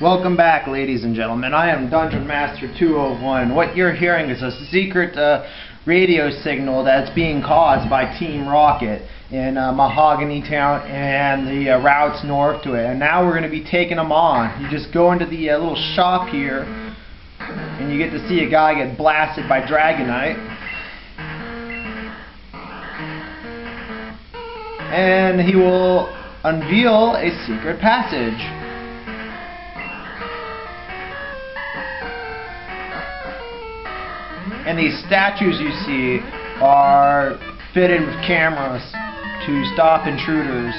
Welcome back, ladies and gentlemen. I am Dungeon Master 201. What you're hearing is a secret radio signal that's being caused by Team Rocket in Mahogany Town and the routes north to it. And now we're going to be taking them on. You just go into the little shop here, and you get to see a guy get blasted by Dragonite. And he will unveil a secret passage. And these statues you see are fitted with cameras to stop intruders.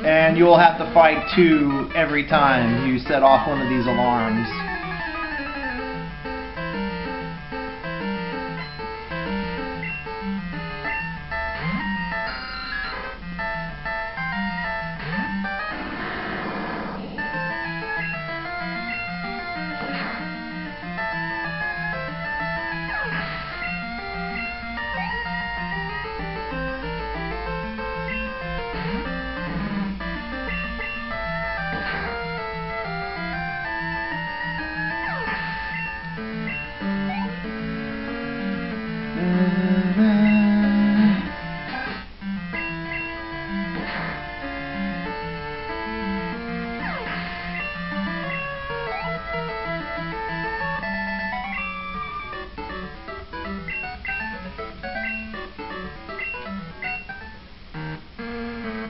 And you will have to fight 2 every time you set off one of these alarms.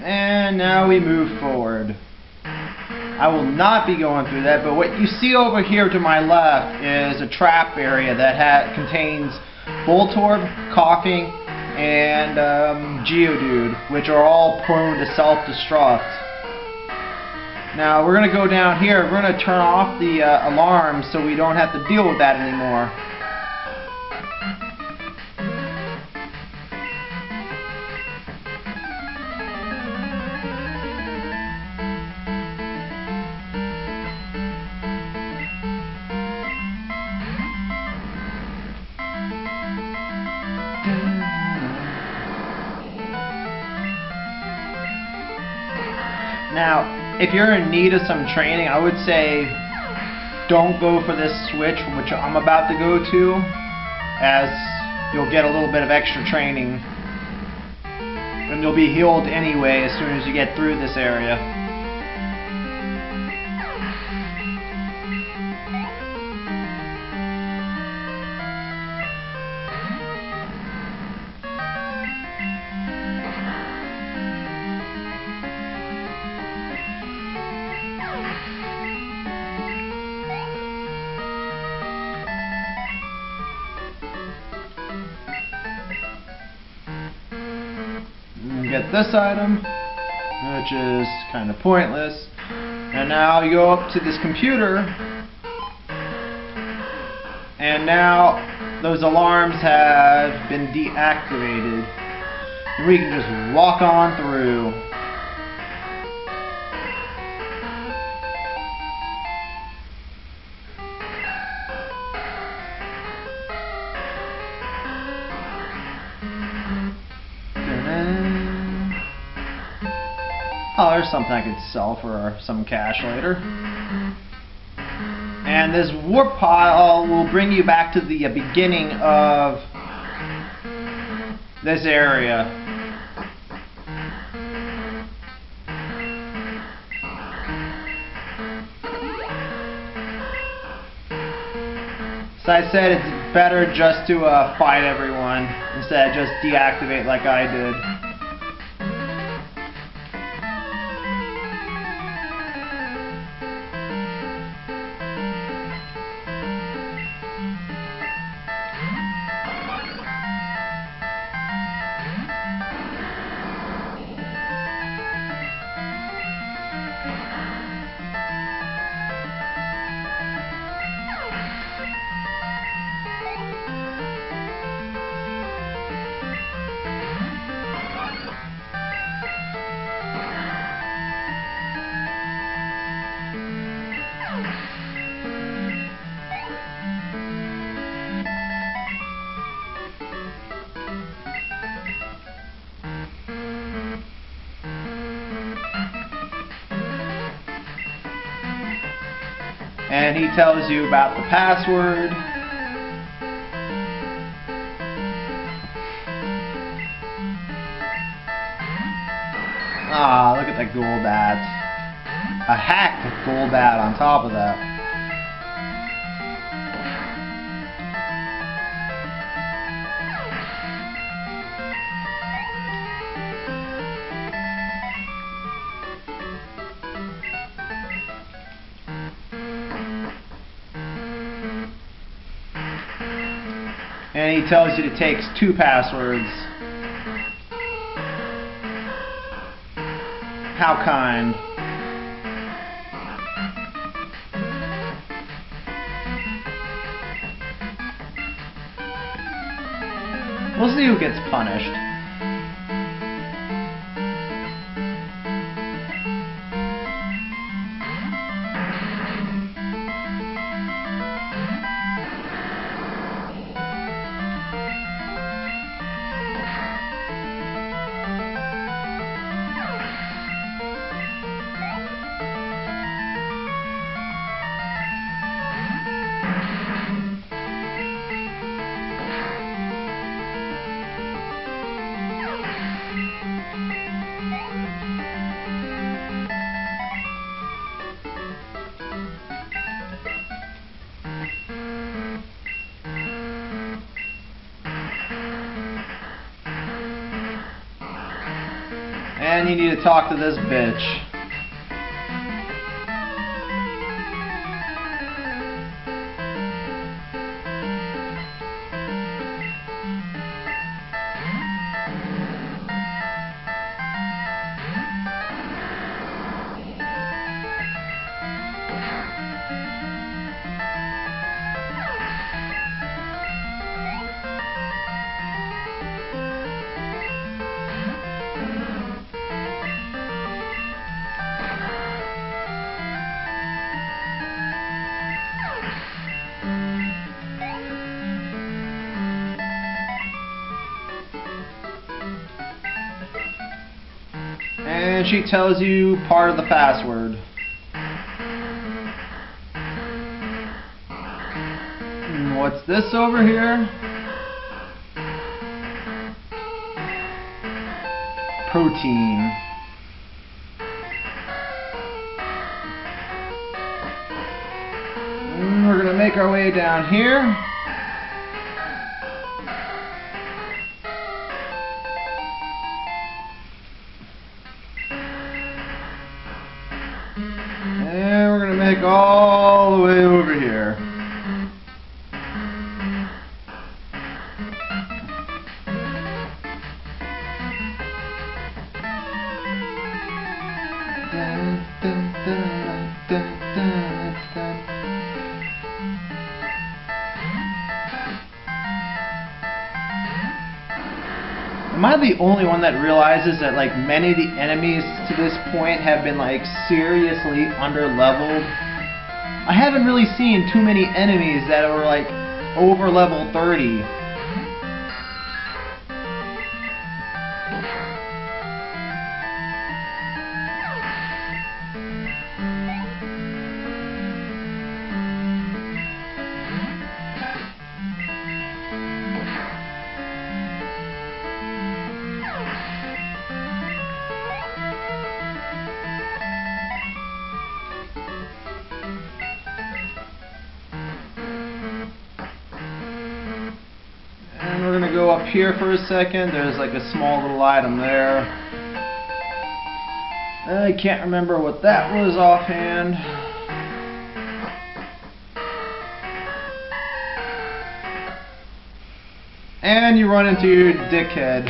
And now we move forward. I will not be going through that, but what you see over here to my left is a trap area that contains Voltorb, Coughing, and Geodude, which are all prone to self-destruct. Now we're going to go down here, we're going to turn off the alarms so we don't have to deal with that anymore. Now, if you're in need of some training, I would say don't go for this switch, which I'm about to go to, as you'll get a little bit of extra training. And you'll be healed anyway as soon as you get through this area. Get this item, which is kind of pointless, and now you go up to this computer, and now those alarms have been deactivated, and we can just walk on through. Oh, there's something I could sell for some cash later. And this warp pile will bring you back to the beginning of this area. So I said it's better just to fight everyone instead of just deactivate like I did. And he tells you about the password. Ah, look at that Golbat. A hacked Golbat on top of that. And he tells you to take 2 passwords. How kind. We'll see who gets punished. And you need to talk to this bitch. And she tells you part of the password. And what's this over here? Protein. And we're gonna make our way down here. And we're going to make all the way over here. Dun, dun, dun, dun, dun, dun. Am I the only one that realizes that like many of the enemies to this point have been like seriously under-leveled? I haven't really seen too many enemies that are like over level 30. And we're going to go up here for a second. There's like a small little item there. I can't remember what that was offhand. And you run into your dickhead.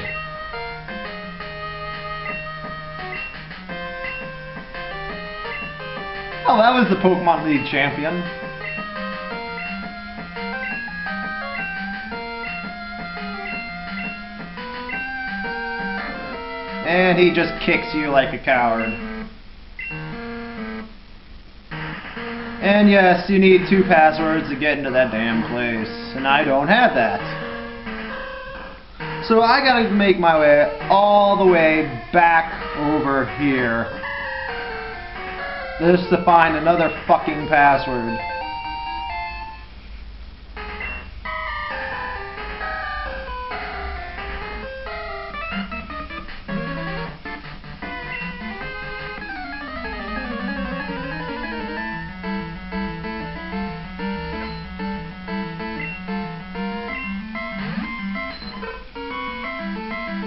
Oh, that was the Pokemon League champion. And he just kicks you like a coward. And yes, you need 2 passwords to get into that damn place. And I don't have that. So I gotta make my way all the way back over here. Just to find another fucking password.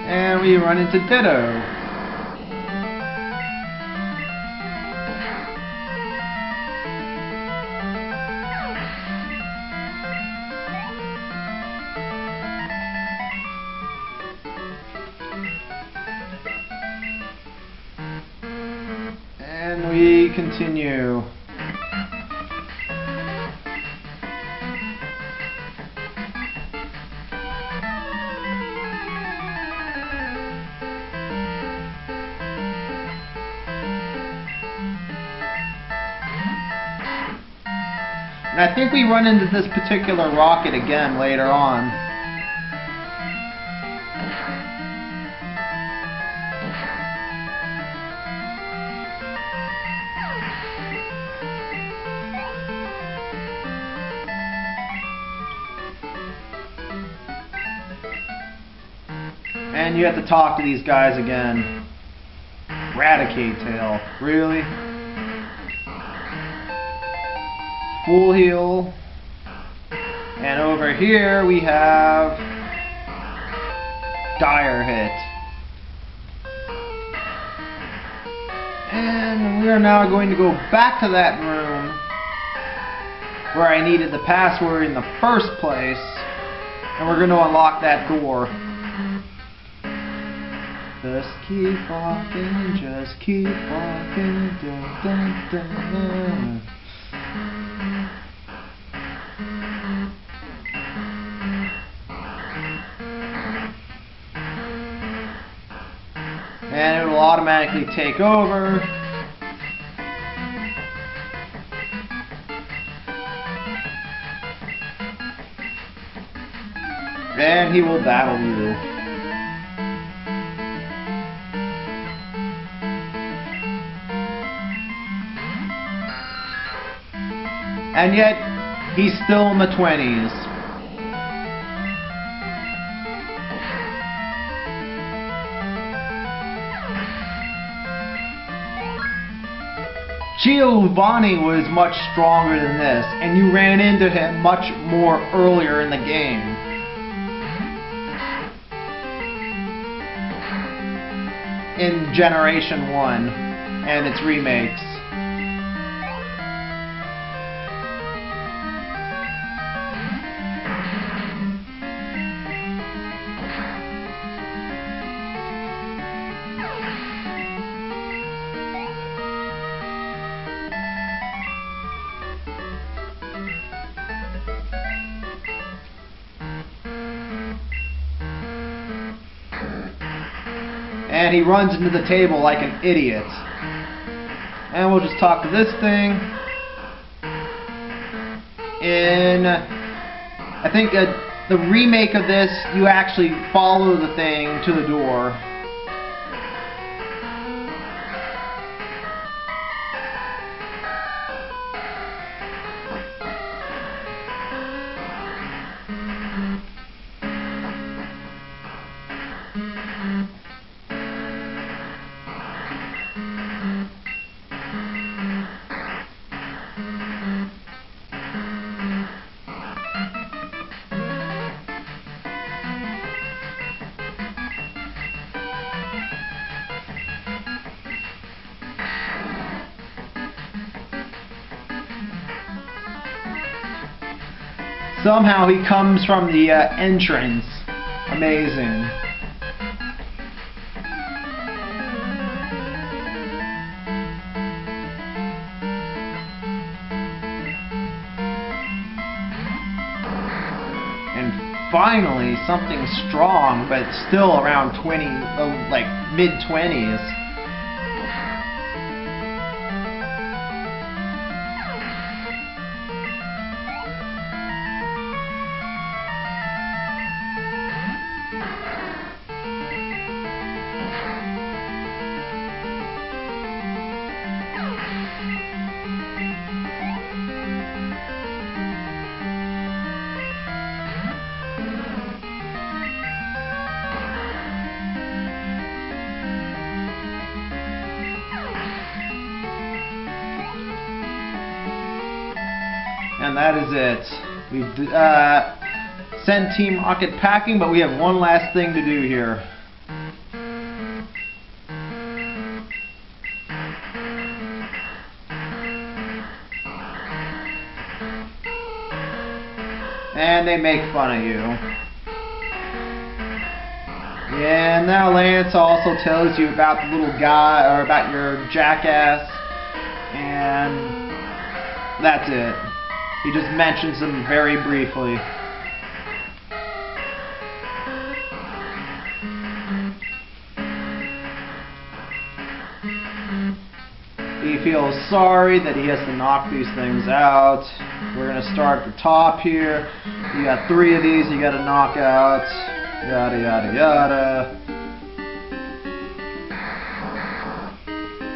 And we run into Ditto. And we continue. And I think we run into this particular rocket again later on. And you have to talk to these guys again. Raticate Tail. Really? Full heal. And over here we have Dire Hit. And we are now going to go back to that room where I needed the password in the first place. And we're going to unlock that door. Just keep walking, just keep walking, dun, dun, dun, dun. And it will automatically take over. And he will battle you. And yet, he's still in the 20s. Giovanni was much stronger than this, and you ran into him much more earlier in the game. In Generation 1 and its remakes. And he runs into the table like an idiot. And we'll just talk to this thing. I think the remake of this, you actually follow the thing to the door. Somehow he comes from the entrance. Amazing. And finally, something strong, but still around 20, like mid-20s. And that is it. We've sent Team Rocket packing, but we have one last thing to do here. and they make fun of you. And now Lance also tells you about the little guy, or about your jackass, and that's it. He just mentions him very briefly. He feels sorry that he has to knock these things out. We're going to start at the top here. You got 3 of these you got to knock out. Yada yada yada.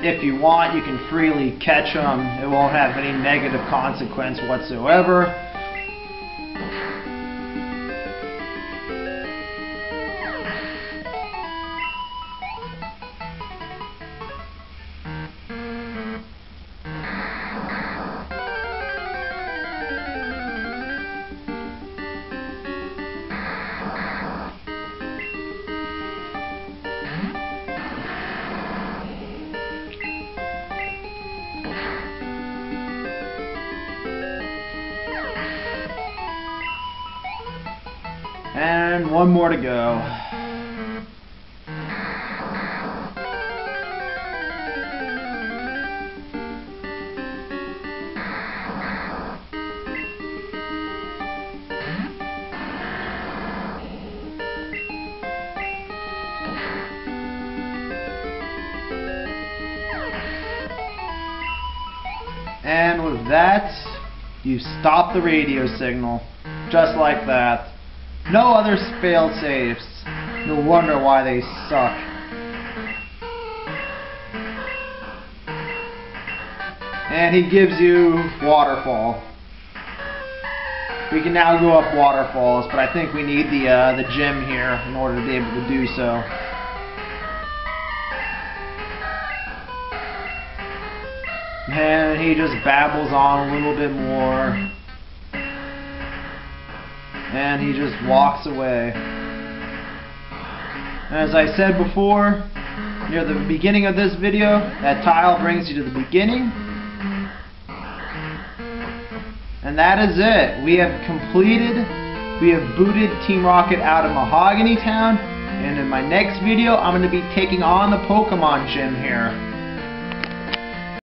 If you want, you can freely catch them. It won't have any negative consequence whatsoever. And 1 more to go. And with that, you stop the radio signal. Just like that. No other fail-safes. No wonder why they suck. And he gives you waterfall. We can now go up waterfalls, but I think we need the gym here in order to be able to do so. And he just babbles on a little bit more. And he just walks away. As I said before, near the beginning of this video, that tile brings you to the beginning. And that is it. We have booted Team Rocket out of Mahogany Town. And in my next video, I'm going to be taking on the Pokemon gym here.